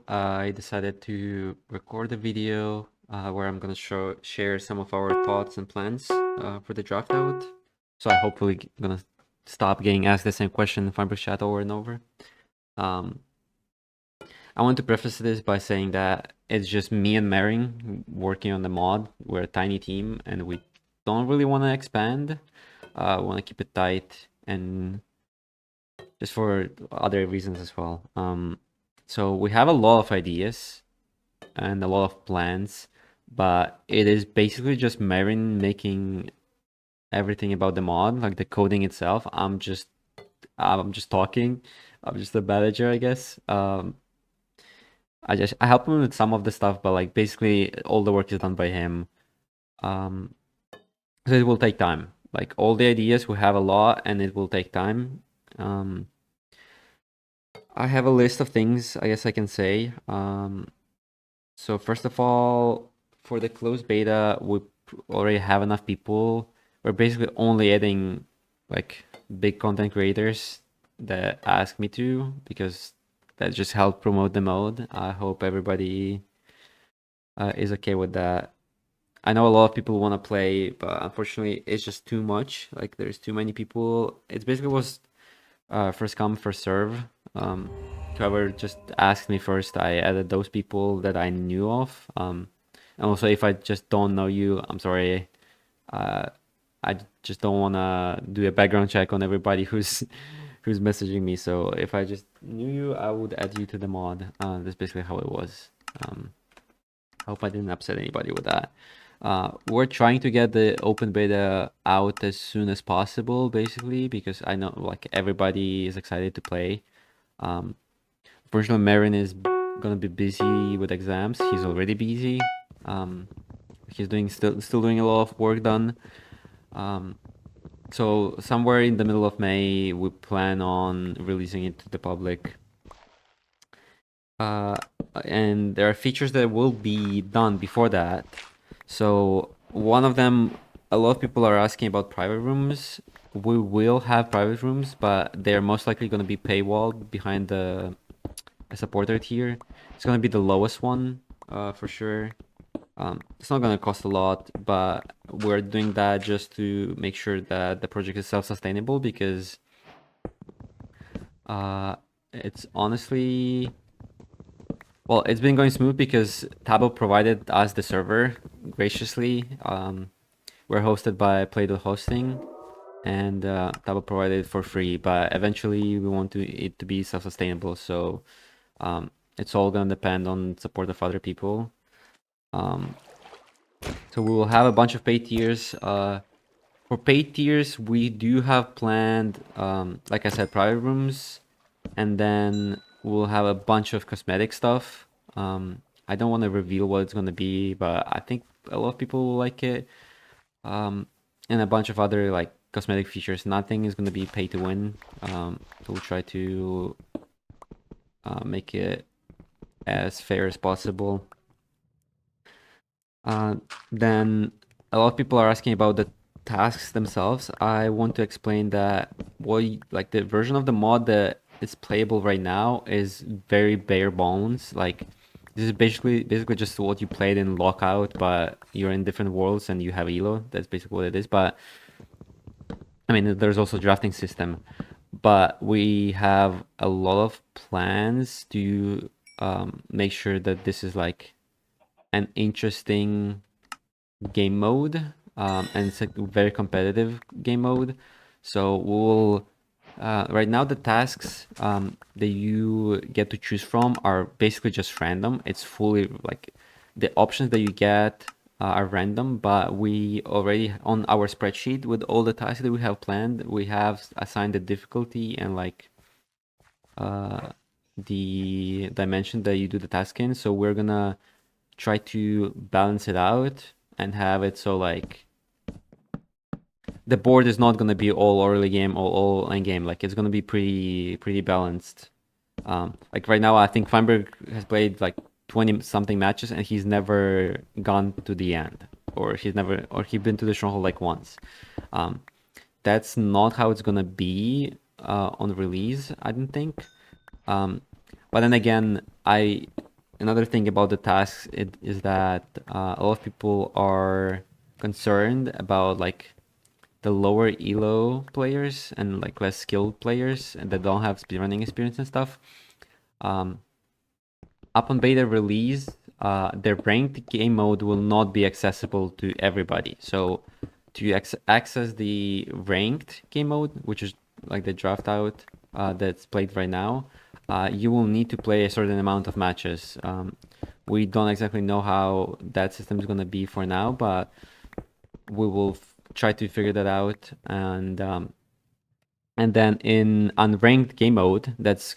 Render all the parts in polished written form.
I decided to record a video where I'm gonna share some of our thoughts and plans for the draft out. So I hopefully gonna stop getting asked the same question in Fiber chat over and over. Um, I want to preface this by saying that it's just me and Marin working on the mod. We're a tiny team and we don't really want to expand. We want to keep it tight and just for other reasons as well. So we have a lot of ideas and a lot of plans, but it is basically just Marin making everything about the mod, like the coding itself. I'm just talking. I'm just a manager, I guess. I help him with some of the stuff, but like basically all the work is done by him. Um, so it will take time. Like all the ideas, we have a lot, and it will take time. I have a list of things I guess I can say. So first of all, for the closed beta, we already have enough people. We're basically only adding like big content creators that ask me to because that just help promote the mode. I hope everybody is okay with that. I know a lot of people want to play, but unfortunately, it's just too much. Like there's too many people. It basically was first come first serve. Um, Whoever just asked me first, I added those people that I knew of. And also, if I just don't know you, I'm sorry. Uh, I just don't want to do a background check on everybody who's who's messaging me. So if I just knew you, I would add you to the mod. That's basically how it was. I hope I didn't upset anybody with that. We're trying to get the open beta out as soon as possible, basically, because I know like everybody is excited to play. Unfortunately, Marin is gonna be busy with exams. He's already busy. Um, he's doing still doing a lot of work done. So somewhere in the middle of May, we plan on releasing it to the public. Uh, and there are features that will be done before that. So one of them, a lot of people are asking about private rooms. We will have private rooms, but they're most likely going to be paywalled behind the supporter tier. It's going to be the lowest one, for sure. It's not going to cost a lot, but we're doing that just to make sure that the project is self-sustainable because it's honestly, well, it's been going smooth because Tabo provided us the server graciously. We're hosted by Play-Doh Hosting, and Tabo provided it for free. But eventually, we want it to be self-sustainable, so it's all gonna depend on support of other people. So we will have a bunch of paid tiers. For paid tiers, we do have planned, like I said, private rooms, and then we'll have a bunch of cosmetic stuff. I don't want to reveal what it's going to be, but I think a lot of people will like it. And a bunch of other like cosmetic features. Nothing is going to be pay to win. So we'll try to make it as fair as possible. Then a lot of people are asking about the tasks themselves. I want to explain that like the version of the mod that is playable right now is very bare bones. Like this is basically just what you played in Lockout, but you're in different worlds and you have Elo. That's basically what it is. But I mean, there's also drafting system, but we have a lot of plans to make sure that this is like an interesting game mode, and it's a very competitive game mode. So we'll right now the tasks that you get to choose from are basically just random. It's fully like the options that you get are random, but we already on our spreadsheet with all the tasks that we have planned, we have assigned the difficulty and like the dimension that you do the task in. So we're gonna try to balance it out and have it so like the board is not gonna be all early game or all end game. Like it's gonna be pretty balanced. Like right now, I think Feinberg has played like 20 something matches and he's never gone to the end, or he's been to the stronghold like once. That's not how it's gonna be on release, I don't think. But then again, another thing about the tasks is that a lot of people are concerned about like the lower elo players and like less skilled players and that don't have speedrunning experience and stuff. Um, Upon beta release, the ranked game mode will not be accessible to everybody. So to access the ranked game mode, which is like the draft out that's played right now, you will need to play a certain amount of matches. We don't exactly know how that system is going to be for now, but we will try to figure that out. And then in unranked game mode, that's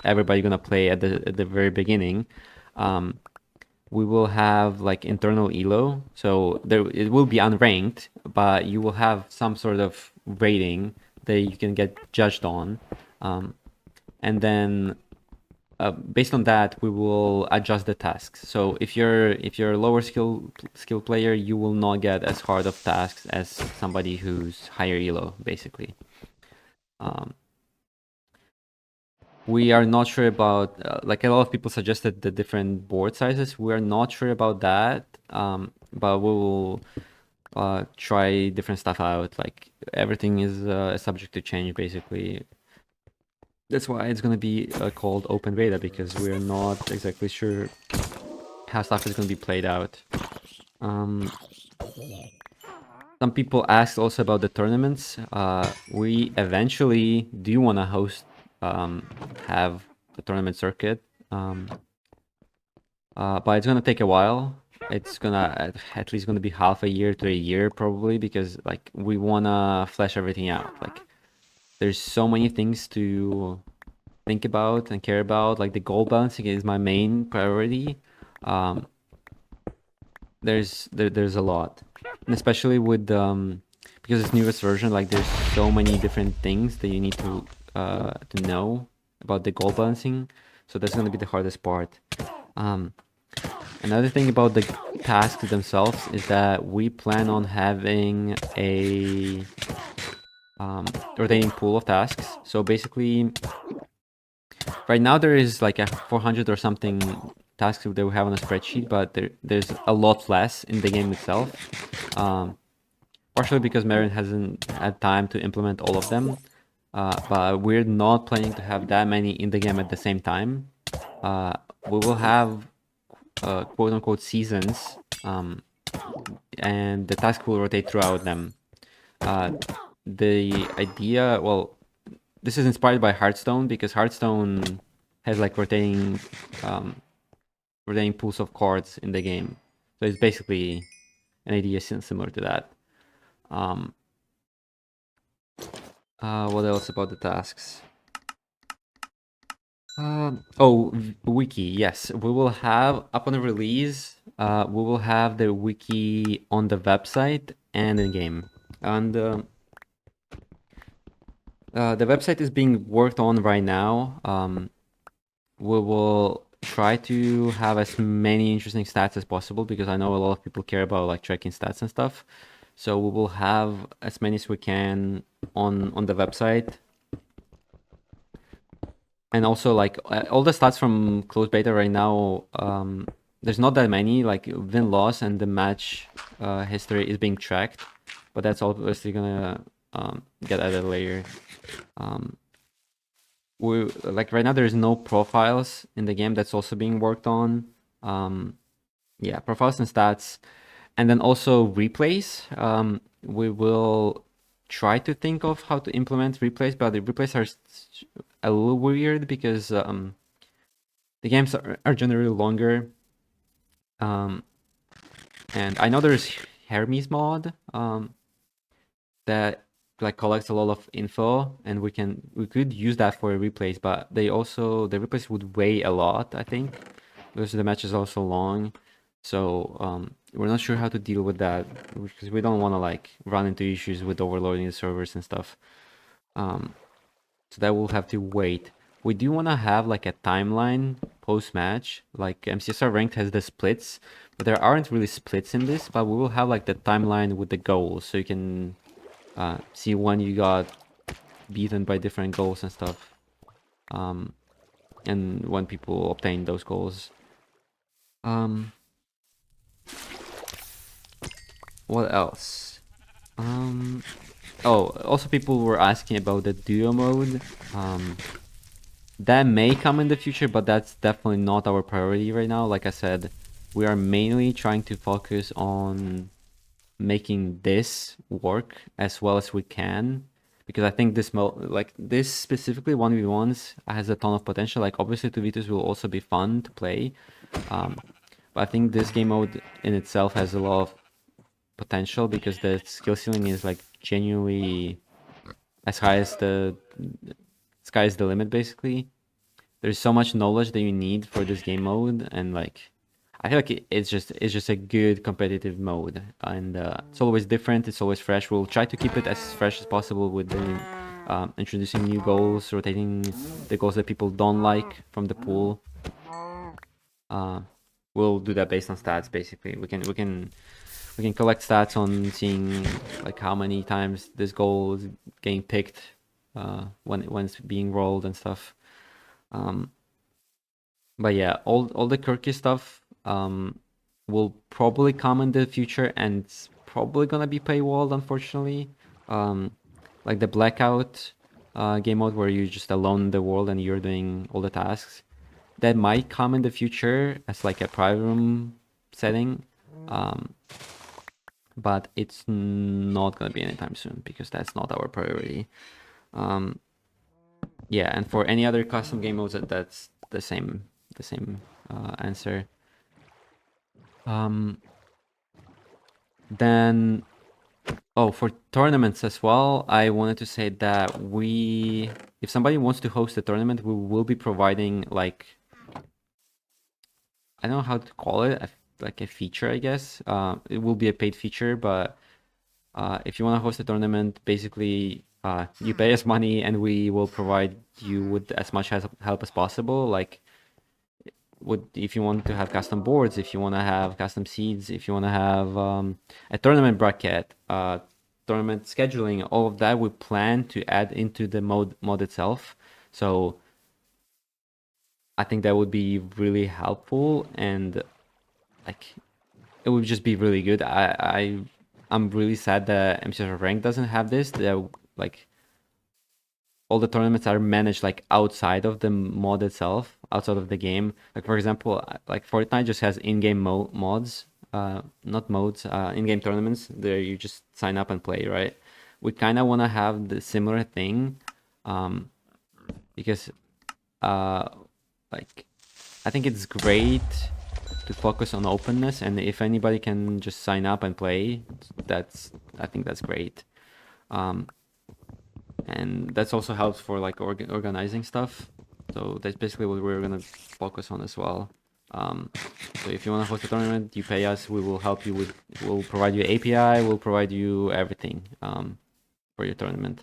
everybody gonna play at the very beginning. Um, we will have like internal elo, so there it will be unranked, but you will have some sort of rating that you can get judged on, and then based on that, we will adjust the tasks. So if you're a lower skill player, you will not get as hard of tasks as somebody who's higher elo, basically. Um, we are not sure about like a lot of people suggested the different board sizes. We are not sure about that, but we will try different stuff out. Like everything is subject to change, basically. That's why it's gonna be called open beta, because we're not exactly sure how stuff is gonna be played out. Some people asked also about the tournaments. We eventually do want to have the tournament circuit, but it's gonna take a while. It's gonna at least gonna be half a year to a year probably, because like we wanna flesh everything out. Like there's so many things to think about and care about. Like the goal balancing is my main priority. Um, there's a lot, and especially with because it's newest version, like there's so many different things that you need to know about the goal balancing, so that's going to be the hardest part. Another thing about the tasks themselves is that we plan on having a rotating pool of tasks. So basically right now there is like a 400 or something tasks that we have on a spreadsheet, but there's a lot less in the game itself. Partially because Marin hasn't had time to implement all of them, but we're not planning to have that many in the game at the same time. We will have quote-unquote seasons, and the task will rotate throughout them. The idea, well, this is inspired by Hearthstone, because Hearthstone has like rotating pools of cards in the game. So it's basically an idea similar to that. What else about the tasks? Wiki. Yes, we will have upon release. We will have the wiki on the website and in game. And the website is being worked on right now. We will try to have as many interesting stats as possible, because I know a lot of people care about like tracking stats and stuff. So we will have as many as we can on the website. And also like all the stats from closed beta right now, there's not that many. Like win-loss and the match history is being tracked, but that's obviously gonna get added later. We like right now there's no profiles in the game. That's also being worked on. Yeah, profiles and stats, and then also replays. We will try to think of how to implement replays, but the replays are a little weird because the games are generally longer. And I know there's Hermes mod that like collects a lot of info, and we could use that for replays, but the replays would weigh a lot, I think, because the match is also long. So we're not sure how to deal with that, because we don't want to like run into issues with overloading the servers and stuff. So that will have to wait. We do want to have like a timeline post-match. Like MCSR Ranked has the splits, but there aren't really splits in this, but we will have like the timeline with the goals, so you can see when you got beaten by different goals and stuff. and when people obtain those goals. What else? Oh, also people were asking about the duo mode. That may come in the future, but that's definitely not our priority right now. Like I said, we are mainly trying to focus on making this work as well as we can, because I think this specifically 1v1s has a ton of potential. Like obviously 2v2s will also be fun to play, but I think this game mode in itself has a lot of potential because the skill ceiling is like genuinely as high as the sky is the limit basically. There's so much knowledge that you need for this game mode, and like I feel like it's just a good competitive mode, and it's always different, it's always fresh. We'll try to keep it as fresh as possible with the introducing new goals, rotating the goals that people don't like from the pool. We'll do that based on stats basically. We can collect stats on seeing like how many times this goal is getting picked when it's being rolled and stuff. But yeah, all the quirky stuff will probably come in the future, and it's probably gonna be paywalled, unfortunately. Like the blackout game mode where you're just alone in the world and you're doing all the tasks. That might come in the future as like a private room setting. But it's not gonna be anytime soon because that's not our priority. Yeah, and for any other custom game modes, that's the same answer. Then, for tournaments as well, I wanted to say that if somebody wants to host a tournament, we will be providing like, I don't know how to call it, like a feature, I guess. It will be a paid feature, but if you want to host a tournament, basically you pay us money and we will provide you with as much help as possible. Like, if you want to have custom boards, if you want to have custom seeds, if you want to have a tournament bracket, tournament scheduling, all of that we plan to add into the mod itself. So I think that would be really helpful, and like it would just be really good. I'm really sad that MCR Rank doesn't have this. That like all the tournaments are managed like outside of the mod itself, outside of the game. Like for example, like Fortnite just has in-game mods, not modes, in-game tournaments. There you just sign up and play, right? We kind of want to have the similar thing, because like I think it's great to focus on openness, and if anybody can just sign up and play, I think that's great. And that's also helps for like organizing stuff. So that's basically what we're gonna focus on as well. So if you want to host a tournament, you pay us. We will help you we'll provide you API. We'll provide you everything for your tournament.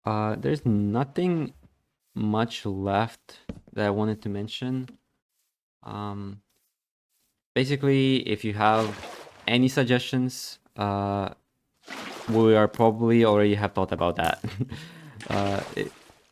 There's nothing much left that I wanted to mention. Basically, if you have any suggestions, we are probably already have thought about that.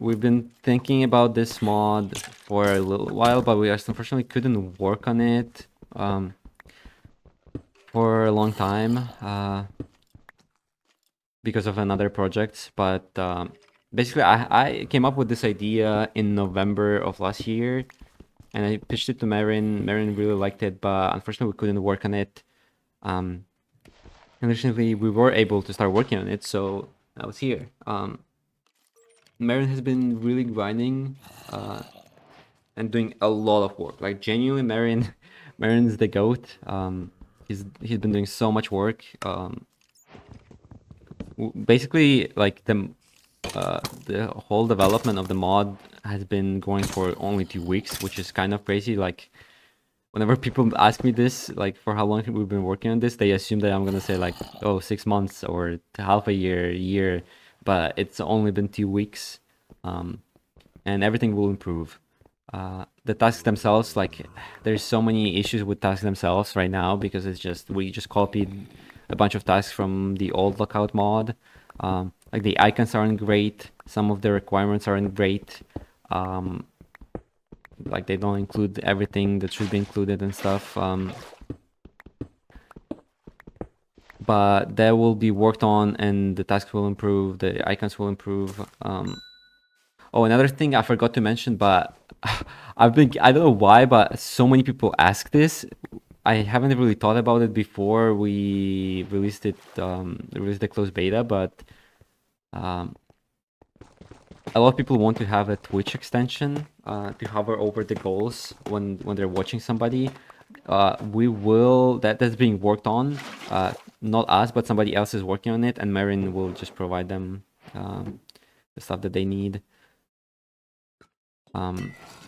We've been thinking about this mod for a little while, but we unfortunately couldn't work on it for a long time because of another project. But basically, I came up with this idea in November of last year, and I pitched it to Marin. Marin really liked it, but unfortunately, we couldn't work on it. And recently, we were able to start working on it, so I was here. Marin has been really grinding and doing a lot of work. Like genuinely, Marin's the goat. He's been doing so much work. Basically, like the whole development of the mod has been going for only 2 weeks, which is kind of crazy. Like whenever people ask me this, like for how long we've been working on this, they assume that I'm gonna say like, oh, 6 months or half a year, but it's only been 2 weeks, and everything will improve. The tasks themselves, like there's so many issues with tasks themselves right now because we just copied a bunch of tasks from the old lookout mod. like the icons aren't great. Some of the requirements aren't great. Like they don't include everything that should be included and stuff. But that will be worked on, and the tasks will improve. The icons will improve. Oh, another thing I forgot to mention, but I don't know why, but so many people ask this. I haven't really thought about it before we released the closed beta, but um, a lot of people want to have a Twitch extension to hover over the goals when they're watching somebody. We will that's being worked on. Not us, but somebody else is working on it, and Marin will just provide them the stuff that they need.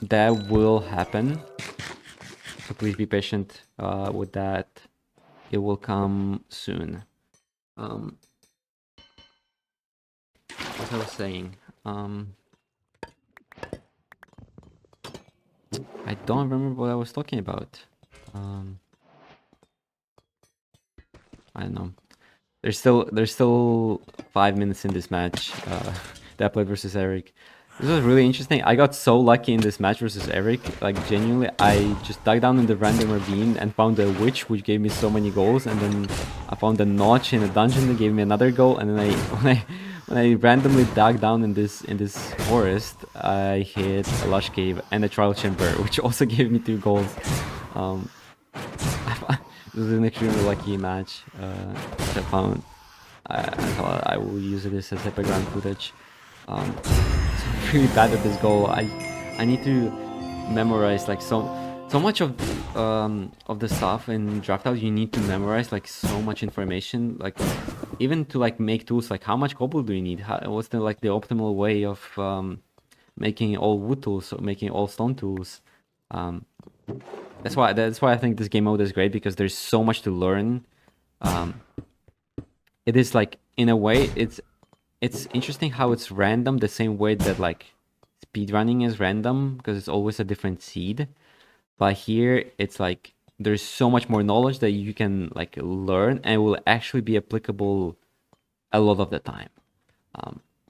That will happen. So please be patient with that. It will come soon. As I was saying, I don't remember what I was talking about. I don't know. There's still 5 minutes in this match that I played versus Eric. This was really interesting. I got so lucky in this match versus Eric. Like genuinely, I just dug down in the random ravine and found a witch, which gave me so many goals. And then I found a notch in a dungeon that gave me another goal. And then when I randomly dug down in this forest, I hit a lush cave and a trial chamber, which also gave me 2 goals. This is an extremely lucky match. Which I found. I thought I will use this as background footage. So I'm really bad at this goal. I need to memorize like so much of the stuff in Draftout. You need to memorize like so much information. Like even to like make tools. Like how much cobble do you need? What's the like the optimal way of making all wood tools or making all stone tools? That's why I think this game mode is great, because there's so much to learn. It is like, in a way, it's interesting how it's random, the same way that like speedrunning is random because it's always a different seed. But here it's like there's so much more knowledge that you can like learn, and it will actually be applicable a lot of the time.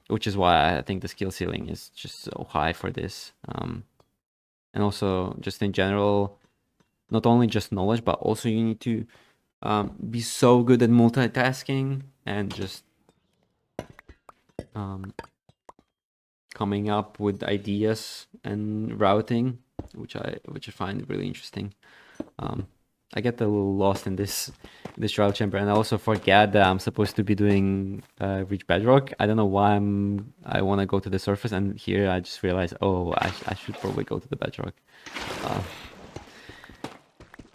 Which is why I think the skill ceiling is just so high for this. And also just in general, not only just knowledge, but also you need to be so good at multitasking and just coming up with ideas and routing, which I find really interesting. I get a little lost in this trial chamber, and I also forget that I'm supposed to be doing reach bedrock. I don't know why I want to go to the surface, and here I just realize, oh, I should probably go to the bedrock.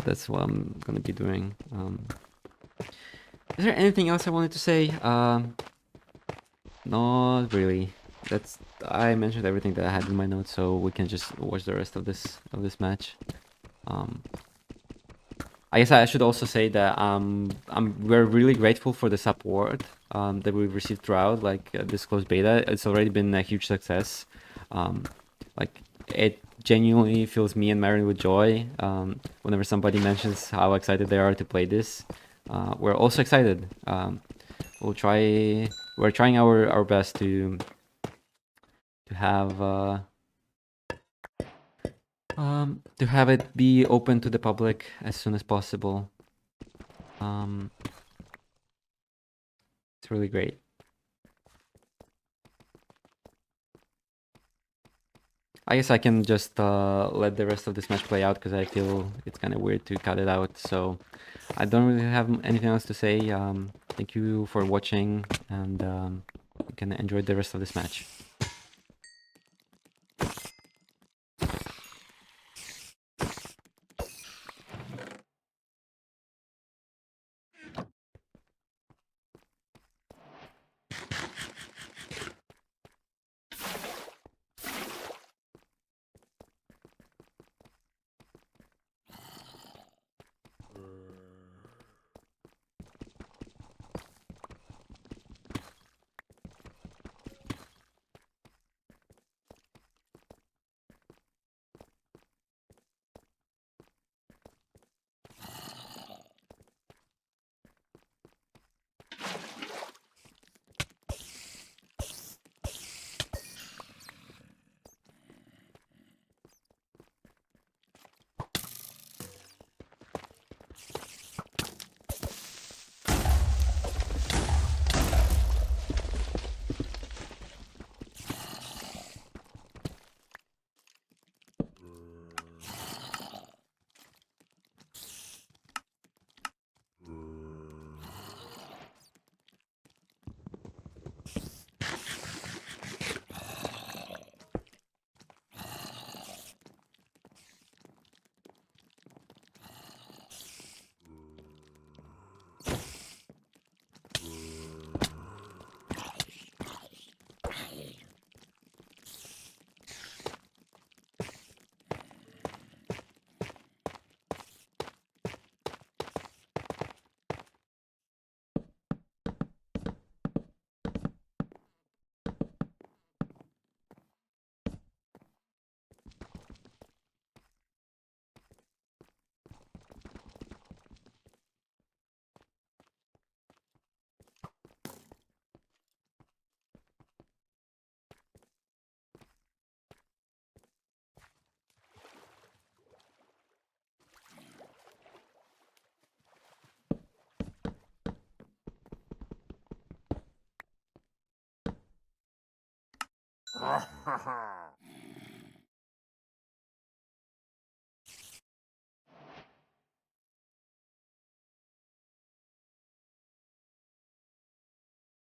That's what I'm gonna be doing. Is there anything else I wanted to say? Not really. I mentioned everything that I had in my notes, so we can just watch the rest of this match. I guess I should also say that we're really grateful for the support that we've received throughout this closed beta. It's already been a huge success. Like it genuinely fills me and Marin with joy whenever somebody mentions how excited they are to play this. We're also excited. We're trying our best to have it be open to the public as soon as possible. It's really great. I guess I can just let the rest of this match play out, because I feel it's kind of weird to cut it out. So I don't really have anything else to say. Thank you for watching, and you can enjoy the rest of this match.